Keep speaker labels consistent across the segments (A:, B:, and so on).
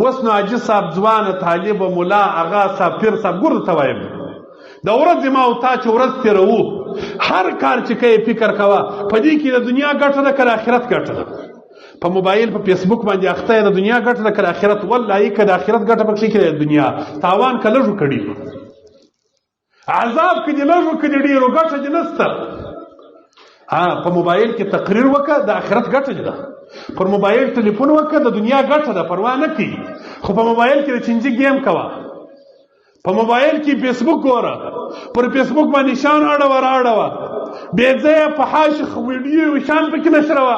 A: اوس نو حاجي صاحب ځوانه طالب ملا اغا صاحب پیر صاحب ګور ته وایم د ورځې ما او تا چې ورځ تېروو هر کار چې کوې فکر کوه په دې کې د دنیا ګټه ده که د آخرت ګټه ده په موبایل په فیسبوک باندې اخته یې د دنیا ګټه ده که د آخرت والله که د آخرت ګټه پکښې کې د دنیا تاوان که لږ وکړي عذاب که دې لږ وکړي ډېرو ګټه دې نشته په موبایل کې تقریر وکړه د آخرت ګټه دې ده پر موبایل ټلیفون وکړه د دنیا ګټه ده پروا نه کوي خو په موبایل کې د چنجي گیم کوه په موبایل کې فیسبوک ګوره پر فیسبوک باندې شان اړوه راړوه بې ځایه فحاش ویډیو شان پکې نشروه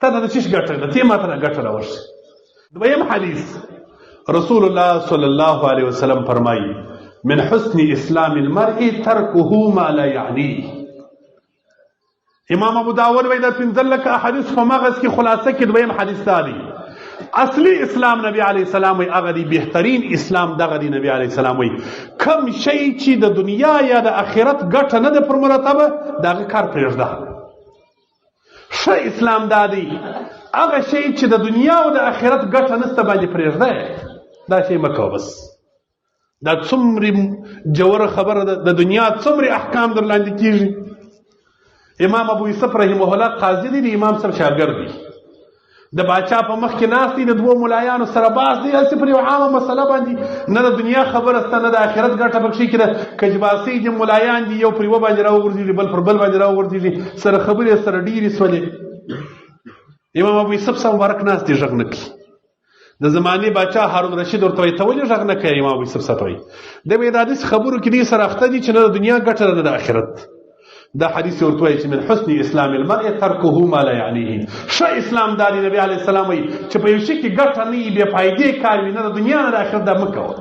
A: تا ته د چیش ګټه ده تی ماته نه ګټه راورسي دویم حدیث رسول الله صلی الله علیه وسلم فرمایي من حسن اسلام المرء ترکه ما لا یعنیه امام ابو داود وایي دا پنځه لکه احادیث په مغز کې خلاصه کې دویم حدیث دا دی اصلی اسلام نبی علیه السلام وایي هغه دی بهترین اسلام دغه دی نبی علیه السلام وایي کم شی چې د دنیا یا د آخرت ګټه نه ده پر مرتبه د هغه کار پرېږده ښه اسلام دا دی هغه شی چې د دنیا او د آخرت ګټه نشته باندې پرېږده دا شی مه کوه بس دا څومره جوړه خبره ده د دنیا څومره احکام در لاندې کېږي امام ابو یوسف رحمه الله قاضي دی د امام صاحب شاګرد دی د باچا په مخ کې ناست دی د دوو ملایانو سره باس دی هسې پر یو عامه مسله باندې نه د دنیا خبره شته نه د آخرت ګټه پکښې کې ده کجباسۍ دي ملایان دي یو پر یوه باندې راوغورځېږي بل پر بل باندې راوغورځېږي سره خبرې سره ډېرې سولې امام ابو یوسف صاحب مبارک ناست دی غږ نه کوي د زمانې باچا هارون رشید ورته وایي ته ولې غږ نه کوې امام ابو یوسف صاحب وایي دی وایي د حدیث خبرو کې دې سره اخته دي چې نه د دنیا ګټه ده نه د آخرت دا حدیث ورته وایي چې من حسن اسلام المرء ترکه ما لا یعنیه ښه اسلام دا دی نبی علیه السلام وایي چې په یو شي کې ګټه نه وي بې فایدې کار وي نه د دنیا نه د آخرت دا مه کوه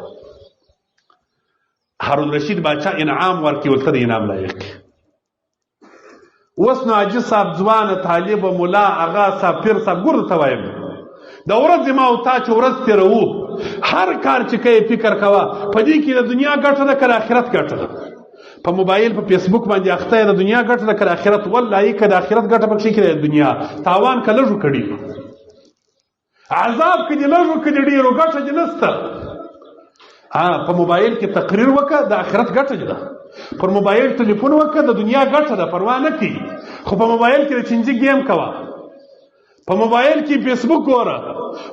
A: هارون رشید باچا انعام ورکړي ورته د انعام لایق اوس نو حاجي صاحب ځوانه طالب ملا اغا صاحب پیر صاحب ګور ته وایم د ورځې ما او تا چې ورځ تېروو هر کار چې کوې فکر کوه په دې کې د دنیا ګټه ده که د آخرت ګټه ده په موبایل په فیسبوک باندې اخته یې د دنیا ګټه ده که د آخرت والله که د آخرت ګټه پکښې کې د دنیا تاوان که لږ وکړي عذاب که دې لږ وکړي ډېرو ګټه دې نشته په موبایل کې تقریر وکړه د آخرت ګټه دې ده پر موبایل ټلیفون وکړه د دنیا ګټه ده پروا نه کوي خو په موبایل کې د چنجي گیم کوه په موبایل کې فیسبوک ګوره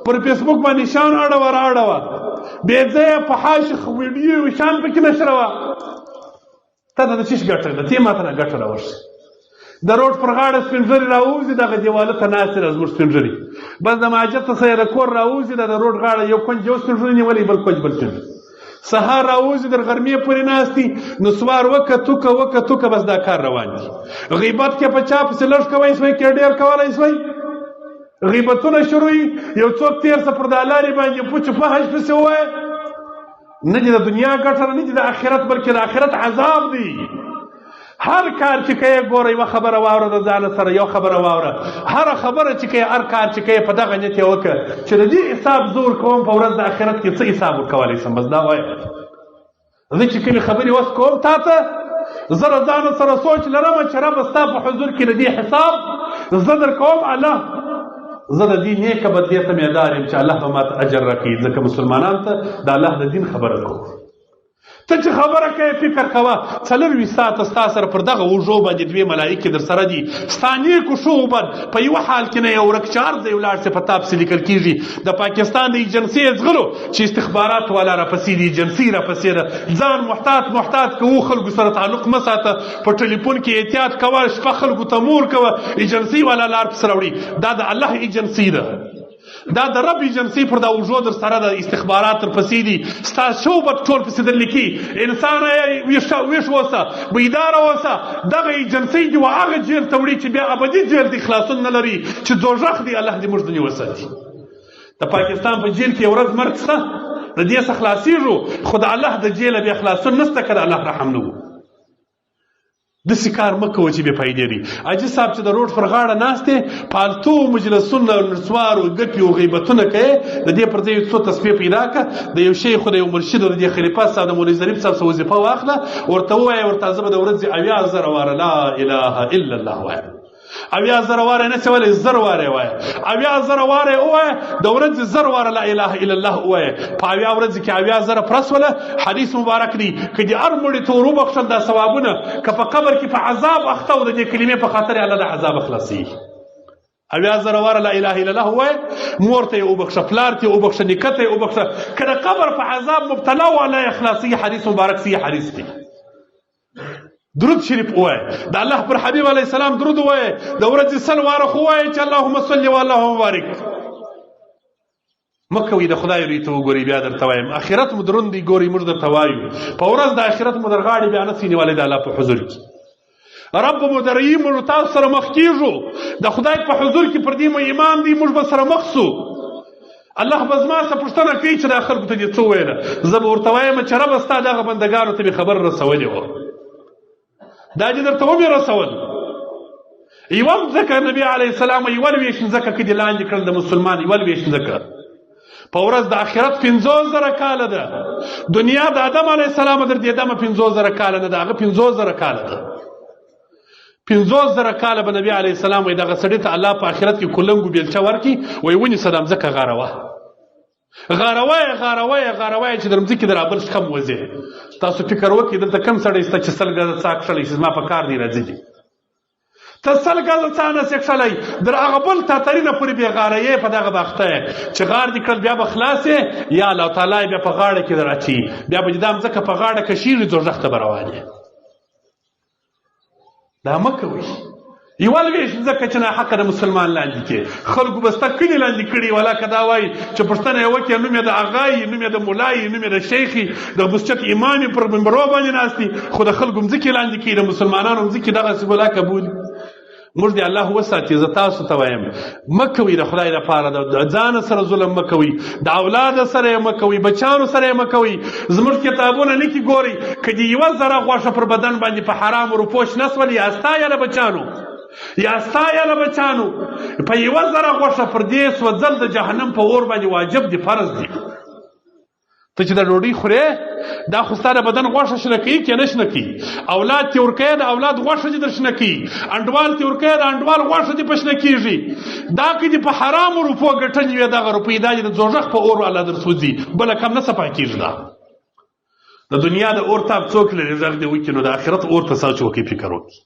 A: پر فیسبوک باندې شان اړوه راړوه بې ځایه فحاش ویډیو شان پکې نشروه تا ته د چیش ګټه ده تی ماته نه ګټه راورسي د روډ پر غاړه سپین ږیري راوځي دغه دیواله ته ناست دی زموږ سپین ږیري بس د مهاجر ته سره د کور راوځي د روډ غاړه یو کونج یو سپین ږیري نیولی بل کونج بل سپین ږیري سهار راوځي در غرمې پورې ناست دي نسوار وکه توکه بس دا کار روان دي غیبت کې په چا پسې لږ کوی سوی کې ډېر کولی سوی غیبتونه شروع یو څوک تېر څه پر دا لارې باندې پوچ فحش پسې ووایه نه دي د دنیا ګټه نه دي د آخرت بلکې د آخرت عذاب دی هر کار چې کوې ګوره یوه خبره واوره د ځانه سره یو خبره واوره هره خبره چې کوې هر کار چې کوې په دغه نیت یې وکړه چې د دې حساب زور کوم په ورځ د آخرت کې څه حساب ورکولی شم بس دا وایم زه چې کومې خبرې وس کوم تا ته زه د ځانه سره سوچ لرم چې ربه ستا په حضور کې د دې حساب زه در کوم الله زه د دې نیکه بدلې ته میدار یم چې الله به ماته اجر راکړي ځکه مسلمانانو ته د الله د دین خبره کوم ته چې خبره کوې فکر کوه 24 ساعته ستا سره پر دغه اوږو باندې دوې ملایکې در سره دي ستا نیکو ښو بد په یوه حال کې نه یو ورک چار ځای ولاړ سي په تا پسې لیکل کېږي د پاکستان د ایجنسۍ ځغلو چې استخبارات والا راپسې دي ایجنسۍ راپسې ده ځان محتاط کوو خلکو سره تعلق مه ساته په ټلیفون کې احتیاط کوه شپه خلکو ته مور کوه ایجنسۍ والا لار پسې راوړي دا د الله ایجنسۍ ده دا د رب ایجنسۍ پر دا اوږو در سره د استخبارات تر پسې دي ستا شوبت ټول پسې در لیکي انسانه ویښ اوسه بیداره اوسه دغه ایجنسۍ دي و هغه جیل ته وړي چې بیا ابدي جیل دی خلاصون نه لري چې دوژخ دی الله دې موږ ځینې وساتي د پاکستان په جیل کې یو ورځ مرګ شته د دې څخه خلاصېږو خو د الله د جیله بیا خلاصون نشته که د الله رحم نه و داسې کار مه کوه چې بې فایدې دی حاجي صاحب چې د روډ پر غاړه ناست دی پالتو مجلسونه نسوار او ګپې او غیبتونه کوې د دې پر ځای یو څو تصفیې پیدا کړه د یو شیخ د یو مرشد د دې خلیفه صاحب د مولوي ظریف صاحب څه وظیفه واخله ورته ووایه ورته زه به د ورځې 80,000 واره لا اله الا الله وایم اویا زره واره نه سوالې زر واره وایه اویا زره واره وایه د ورځې زر واره لا اله الا الله وایه په اویا ورځې کې اویا زره پرسوله حدیث مبارک دی که د هر مړي ته ور وبخښل دا ثوابونه که په قبر کې په عذاب اخته و د دې کلمې په خاطر الله د عذاب خلاصي اویا زره واره لا اله الا الله وایه مور ته یې وبخښه پلار ته یې وبخښه نیکه ته یې وبخښه که د قبر په عذاب مبتلا و الله یې خلاصي حدیث مبارک صحیح حدیث دی درود شریف وایه د الله پر حبیب علیه السلام درود وایه د ورځې سل واره خو وایه چې اللهم صل و اللهم بارک مه کوئ د خدای روی ته وګورئ بیا درته وایم اخرت مو دروند دی ګورئ موږ درته وایو په ورځ د اخرت مو در غاړې بیا نه سي نیولی د الله په حضور کې رب مو درئي موږ تاسو سره مخ کېږو د خدای په حضور کې پر دې مو ایمان دی موږ به سره مخ سو الله به زما څه پوښتنه کوي چې دا خلکو ته دې څه وویله زه به ورته وایم چې ربه ستا دغه بندګانو ته مې خبر رسولې وه دا دې درته ومې رسول یوه مځکه نبي علیه السلام یوه لویشت مځکه کې دې لاندې کړل د مسلمان یوه لویشت مځکه په ورځ د آخرت 50,000 کاله ده دنیا د آدم علیه السلام تر دې دمه 50,000 کاله نه ده هغه 50,000 کاله ده 50,000 کاله به نبي علیه السلام وایي دغه سړي ته الله په آخرت کې کلنګو بیلچه ورکړي وایي ونیسه دا مځکه غاروه غاروه چې در مځکې د رابل کم وځې تاسو فکر وکړئ دلته کم سړی شته چې 100 ګزه څا کښلی چې زما په کار دی راځي دي ته 100 ګزه څا نسې کښلی در هغه بل تاترینه پورې بې غاره یې په دغه باخته یې چې غار دې کړل بیا به خلاص یې یا الله تعالی بیا په غاړه کې در اچي بیا به دې دا مځکه په غاړه کشېږي دوزخ ته به روان یې دا مه کوئ یوه لویشت مځکه چې ناحقه د مسلمان لاندې کې خلکو به ستا کلي لاندې کړي ولا که دا وایي چې پوښتنه یې وکړي نوم یې د اغایي نوم یې د ملایي نوم یې د شیخي د مسجد امام یې پر منبرو باندې ناست دي خو د خلکو مځکې لاندې کوي د مسلمانانو مځکې دغسې بلا کبولي موږ دې الله وساتي زه تاسو ته وایم مه کوئ د خدای لپاره د ځان سره ظلم مه کوئ د اولاد سره یې مه کوئ بچیانو سره یې مه کوئ زموږ کتابونه لیکي ګورئ که د یوه ذره غوښه پر بدن باندې په حرامو روپو شنه سول یا ستا یا د بچیانو په یوه ذره غوښه پر دې سوځل د جهنم په اور باندې واجب دي فرض دي ته چې د ډوډۍ خورې دا خو ستا د بدن غوښه شنه کوي که نه شنه کوي اولاد تې ورکوې د اولاد غوښه دې در شنه کوي انډوال تې ورکوې د انډوال غوښه دې په شنه کېږي دا که دې په حرامو روپو ګټلې وې دغه روپۍ دا دې د دوزخ په اور الله در سوځي بله کم نه صفا کېږي دا د دنیا د اور تاب څوک لري غږ دې وکړي نو د آخرت اور ته سوچ وکړي فکر وکړي